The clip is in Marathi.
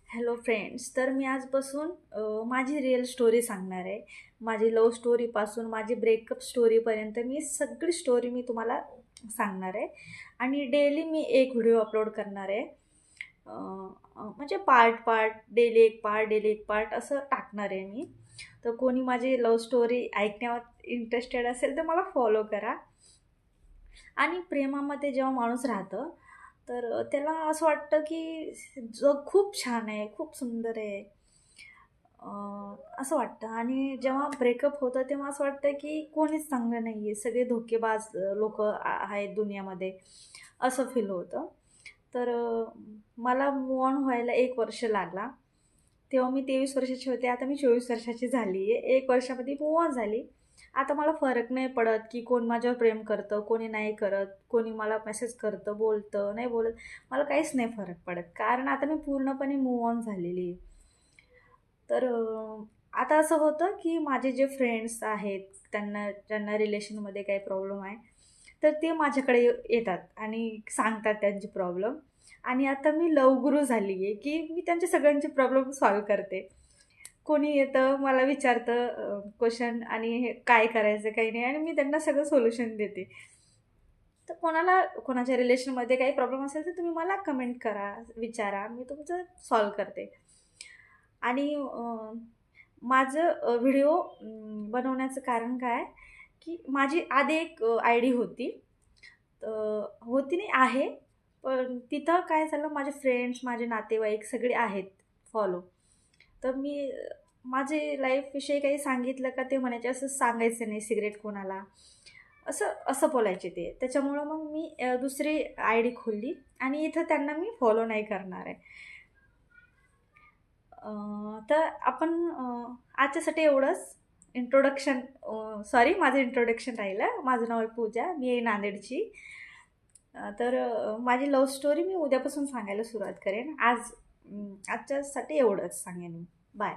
हॅलो फ्रेंड्स, तर मी आजपासून माझी रिअल स्टोरी सांगणार आहे. माझी लव्ह स्टोरीपासून माझी ब्रेकअप स्टोरीपर्यंत सगळी स्टोरी मी तुम्हाला सांगणार आहे. आणि डेली मी एक व्हिडिओ अपलोड करणार आहे. अ, म्हणजे पार्ट पार्ट, डेली एक पार्ट असं टाकणार आहे मी. तर कोणी माझी लव्ह स्टोरी ऐकण्यावर इंटरेस्टेड असेल तर मला फॉलो करा. आणि प्रेमामध्ये जेव्हा माणूस राहतं तर त्याला असं वाटतं की जग खूप छान आहे, खूप सुंदर आहे, असं वाटतं. आणि जेव्हा ब्रेकअप होतं तेव्हा असं वाटतं की कोणीच चांगलं नाही आहे, सगळे धोकेबाज लोक आहेत दुनियामध्ये, असं फील होतं. तर मला मूव ऑन व्हायला 1 वर्ष लागला. तेव्हा मी 23 वर्षाची होते, आता मी 24 वर्षाची झाली आहे. 1 वर्षामध्ये मूव ऑन झाली. आता मला फरक नाही पडत की कोण माझ्यावर प्रेम करतं, कोणी नाही करत, कोणी मला मेसेज करतं, बोलतं, नाही बोलत. मला काहीच नाही फरक पडत, कारण आता मी पूर्णपणे मूव ऑन झालेली आहे. तर आता असं होतं की माझे जे फ्रेंड्स आहेत, ज्यांना रिलेशनमध्ये काही प्रॉब्लेम आहे, तर ते माझ्याकडे येतात आणि सांगतात त्यांचे प्रॉब्लेम. आणि आता मी लव गुरु झाली आहे की मी त्यांचे सगळ्यांचे प्रॉब्लेम सॉल्व करते. कोणी येतं मला विचारतं क्वेश्चन, आणि हे काय करायचं काही नाही, आणि मी त्यांना सगळं सोल्युशन देते. तर कोणाच्या रिलेशनमध्ये काही प्रॉब्लेम असेल तर तुम्ही मला कमेंट करा, विचारा, मी तुमचं सॉल्व करते. आणि माझं व्हिडिओ बनवण्याचं कारण काय, की माझी आधी एक आय डी होती. होती नाही, आहे. पण तिथं काय झालं, माझे फ्रेंड्स, माझे नातेवाईक सगळे आहेत फॉलो. तर मी माझे लाईफविषयी काही सांगितलं का ते म्हणायचे, असं सांगायचं नाही सिक्रेट कोणाला, असं असं बोलायचे ते. त्याच्यामुळं मग मी दुसरी आय डी खोलली आणि इथं त्यांना मी फॉलो नाही करणार आहे. तर आपण आजच्यासाठी एवढंच. इंट्रोडक्शन, सॉरी, माझं इंट्रोडक्शन राहिलं. माझं नाव आहे पूजा, मी आहे नांदेडची. तर माझी लव्ह स्टोरी मी उद्यापासून सांगायला सुरुवात करेन. आजच्यासाठी एवढंच सांगेन मी. बाय.